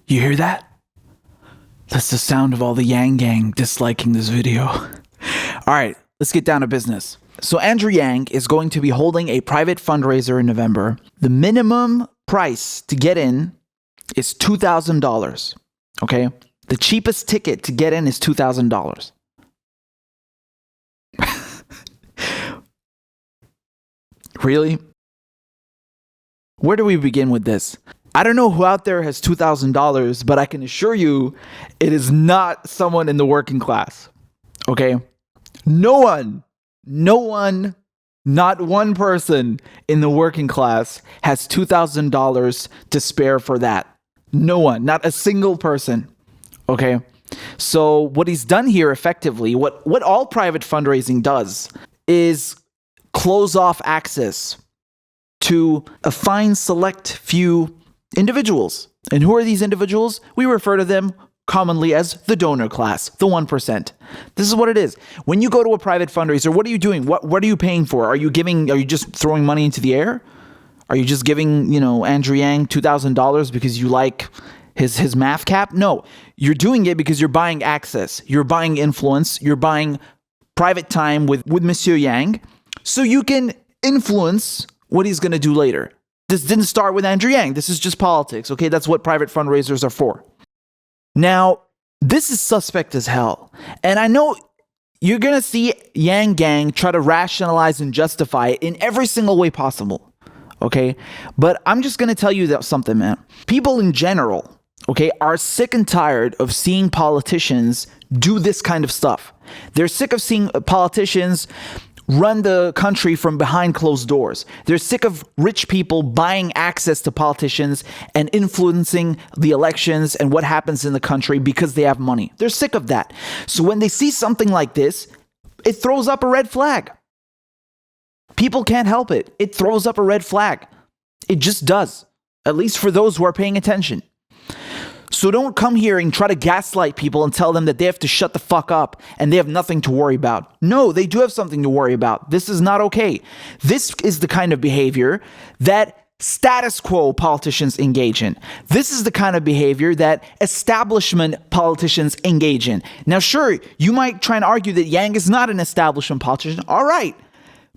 You hear that? That's the sound of all the Yang Gang disliking this video. All right, let's get down to business. So Andrew Yang is going to be holding a private fundraiser in November. The minimum price to get in is $2,000. Okay? The cheapest ticket to get in is $2,000. Really? Where do we begin with this? I don't know who out there has $2,000, but I can assure you it is not someone in the working class. Okay? No one, not one person in the working class has $2,000 to spare for that. No one, not a single person. Okay? So what he's done here effectively, what all private fundraising does is close off access to a fine select few individuals. And who are these individuals? We refer to them commonly as the donor class, the 1%. This is what it is. When you go to a private fundraiser, what are you doing? What are you paying for? Are you just throwing money into the air? Are you just giving, Andrew Yang $2,000 because you like his math cap? No, you're doing it because you're buying access. You're buying influence. You're buying private time with Monsieur Yang so you can influence what he's going to do later. This didn't start with Andrew Yang. This is just politics, okay? That's what private fundraisers are for. Now, this is suspect as hell. And I know you're going to see Yang Gang try to rationalize and justify it in every single way possible, okay? But I'm just going to tell you something, man. People in general, okay, are sick and tired of seeing politicians do this kind of stuff. They're sick of seeing politicians run the country from behind closed doors. They're sick of rich people buying access to politicians and influencing the elections and what happens in the country because they have money. They're sick of that. So when they see something like this, it throws up a red flag. People can't help it. It throws up a red flag. It just does, at least for those who are paying attention. So don't come here and try to gaslight people and tell them that they have to shut the fuck up and they have nothing to worry about. No, they do have something to worry about. This is not okay. This is the kind of behavior that status quo politicians engage in. This is the kind of behavior that establishment politicians engage in. Now, sure, you might try and argue that Yang is not an establishment politician. All right.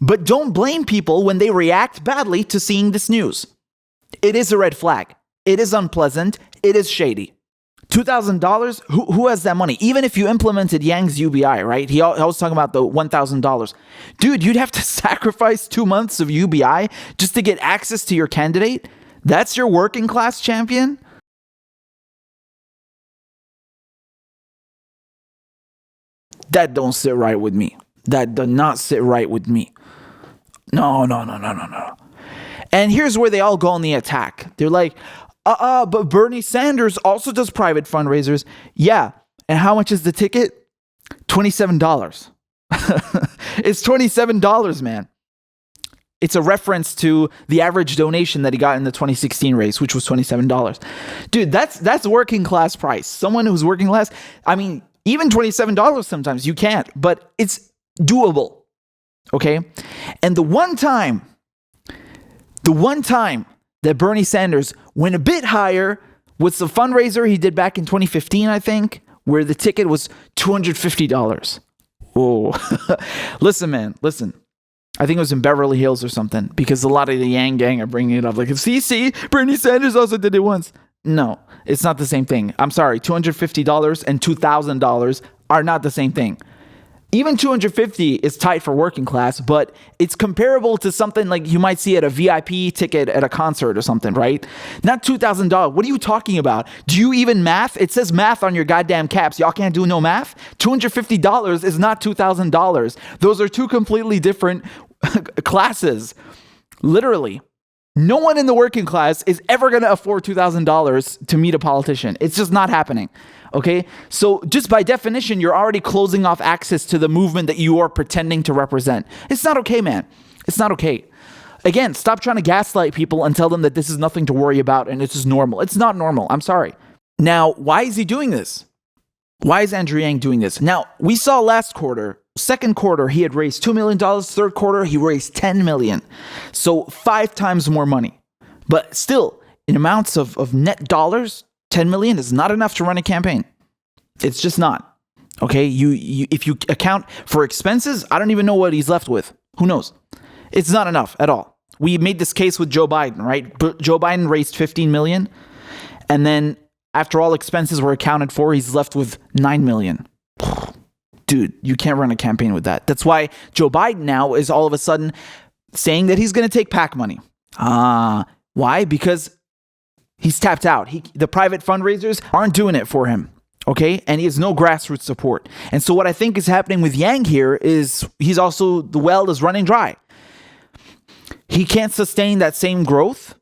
But don't blame people when they react badly to seeing this news. It is a red flag. It is unpleasant. It is shady. $2,000? Who has that money? Even if you implemented Yang's UBI, right? He was talking about the $1,000. Dude, you'd have to sacrifice 2 months of UBI just to get access to your candidate? That's your working class champion? That don't sit right with me. That does not sit right with me. No. And here's where they all go on the attack. They're like, but Bernie Sanders also does private fundraisers. Yeah. And how much is the ticket? $27. It's $27, man. It's a reference to the average donation that he got in the 2016 race, which was $27. Dude, that's working class price. Someone who's working class, I mean, even $27 sometimes you can't, but it's doable. Okay? And the one time that Bernie Sanders went a bit higher was the fundraiser he did back in 2015, I think, where the ticket was $250. Oh, listen, man, listen. I think it was in Beverly Hills or something, because a lot of the Yang Gang are bringing it up. Like, see, Bernie Sanders also did it once. No, it's not the same thing. I'm sorry, $250 and $2,000 are not the same thing. Even $250 is tight for working class, but it's comparable to something like you might see at a VIP ticket at a concert or something, right? Not $2,000. What are you talking about? Do you even math? It says math on your goddamn caps. Y'all can't do no math? $250 is not $2,000. Those are two completely different classes. Literally. No one in the working class is ever going to afford $2,000 to meet a politician. It's just not happening. Okay? So just by definition, you're already closing off access to the movement that you are pretending to represent. It's not okay, man. It's not okay. Again, stop trying to gaslight people and tell them that this is nothing to worry about and it's just normal. It's not normal. I'm sorry. Now, why is he doing this? Why is Andrew Yang doing this? Now, we saw last quarter, second quarter, he had raised $2 million. Third quarter, he raised $10 million. So 5 times more money. But still, in amounts of net dollars, 10 million is not enough to run a campaign. It's just not. Okay, you if you account for expenses, I don't even know what he's left with. Who knows? It's not enough at all. We made this case with Joe Biden, right? But Joe Biden raised 15 million, and then after all expenses were accounted for, he's left with 9 million. Dude, you can't run a campaign with that. That's why Joe Biden now is all of a sudden saying that he's going to take PAC money. Why? Because he's tapped out. The private fundraisers aren't doing it for him. Okay, and he has no grassroots support. And so what I think is happening with Yang here is the well is running dry. He can't sustain that same growth.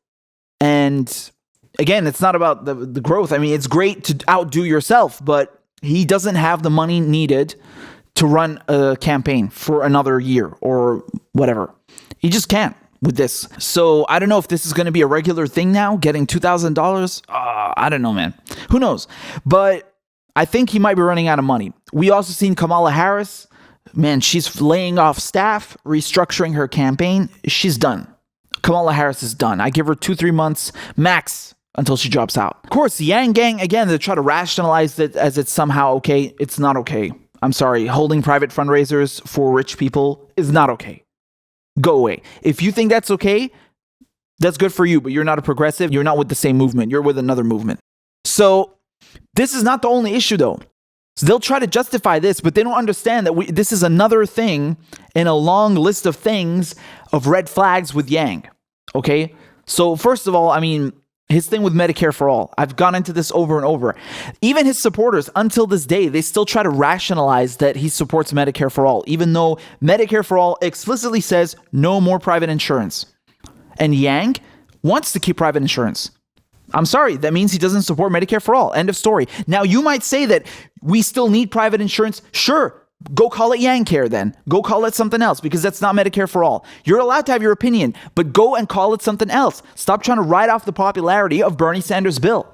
And again, it's not about the growth. I mean, it's great to outdo yourself, but he doesn't have the money needed to run a campaign for another year or whatever. He just can't with this. So I don't know if this is going to be a regular thing now, getting $2,000. I don't know, man. Who knows? But I think he might be running out of money. We also seen Kamala Harris. Man, she's laying off staff, restructuring her campaign. She's done. Kamala Harris is done. I give her 2-3 months max until she drops out. Of course, the Yang Gang, again, they try to rationalize it as it's somehow okay. It's not okay. I'm sorry. Holding private fundraisers for rich people is not okay. Go away. If you think that's okay, that's good for you, but you're not a progressive. You're not with the same movement. You're with another movement. So this is not the only issue, though. So they'll try to justify this, but they don't understand that this is another thing in a long list of things of red flags with Yang. Okay? So first of all, I mean, his thing with Medicare for All. I've gone into this over and over. Even his supporters, until this day, they still try to rationalize that he supports Medicare for All, even though Medicare for All explicitly says no more private insurance. And Yang wants to keep private insurance. I'm sorry, that means he doesn't support Medicare for All. End of story. Now, you might say that we still need private insurance. Sure, go call it Yang Care then. Go call it something else because that's not Medicare for All. You're allowed to have your opinion, but go and call it something else. Stop trying to ride off the popularity of Bernie Sanders' bill.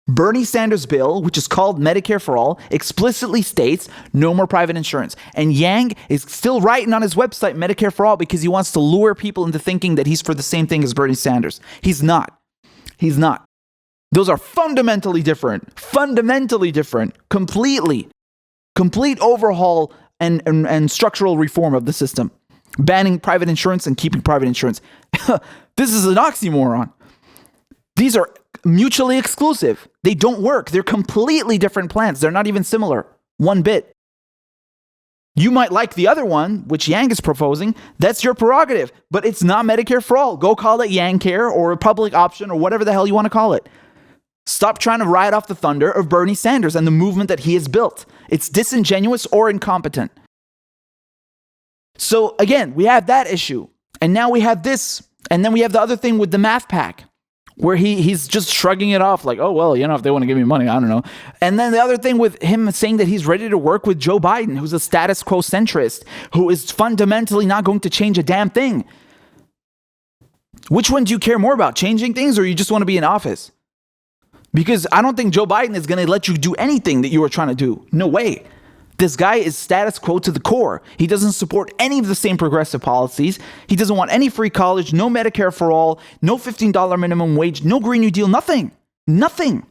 Bernie Sanders' bill, which is called Medicare for All, explicitly states no more private insurance. And Yang is still writing on his website Medicare for All because he wants to lure people into thinking that he's for the same thing as Bernie Sanders. He's not. He's not. Those are fundamentally different. Fundamentally different. Completely. Complete overhaul and structural reform of the system. Banning private insurance and keeping private insurance. This is an oxymoron. These are mutually exclusive. They don't work. They're completely different plans. They're not even similar. One bit. You might like the other one, which Yang is proposing. That's your prerogative. But it's not Medicare for All. Go call it Yang Care or a public option or whatever the hell you want to call it. Stop trying to ride off the thunder of Bernie Sanders and the movement that he has built. It's disingenuous or incompetent. So again, we have that issue. And now we have this. And then we have the other thing with the math pack, where he's just shrugging it off like, oh, well, if they want to give me money, I don't know. And then the other thing with him saying that he's ready to work with Joe Biden, who's a status quo centrist, who is fundamentally not going to change a damn thing. Which one do you care more about, changing things or you just want to be in office? Because I don't think Joe Biden is going to let you do anything that you were trying to do. No way. This guy is status quo to the core. He doesn't support any of the same progressive policies. He doesn't want any free college, no Medicare for All, no $15 minimum wage, no Green New Deal, nothing. Nothing.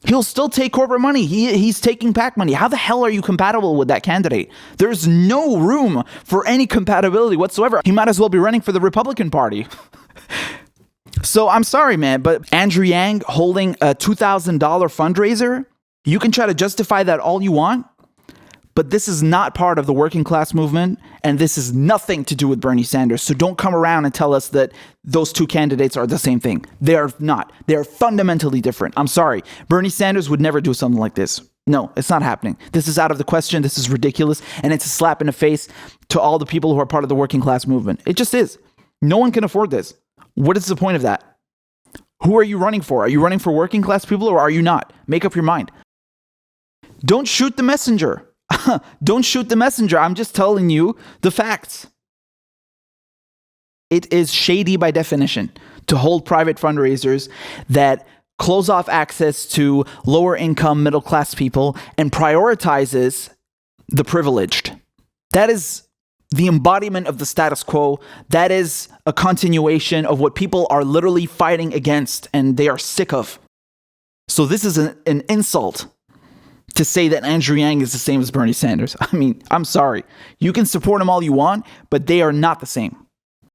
He'll still take corporate money. He's taking PAC money. How the hell are you compatible with that candidate? There's no room for any compatibility whatsoever. He might as well be running for the Republican Party. So I'm sorry, man, but Andrew Yang holding a $2,000 fundraiser, you can try to justify that all you want, but this is not part of the working class movement, and this is nothing to do with Bernie Sanders. So don't come around and tell us that those two candidates are the same thing. They are not. They are fundamentally different. I'm sorry. Bernie Sanders would never do something like this. No, it's not happening. This is out of the question. This is ridiculous, and it's a slap in the face to all the people who are part of the working class movement. It just is. No one can afford this. What is the point of that? Who are you running for? Are you running for working class people or are you not? Make up your mind. Don't shoot the messenger. Don't shoot the messenger. I'm just telling you the facts. It is shady by definition to hold private fundraisers that close off access to lower income middle class people and prioritizes the privileged. That is the embodiment of the status quo. That is a continuation of what people are literally fighting against and they are sick of. So this is an insult to say that Andrew Yang is the same as Bernie Sanders. I mean, I'm sorry. You can support him all you want, but they are not the same.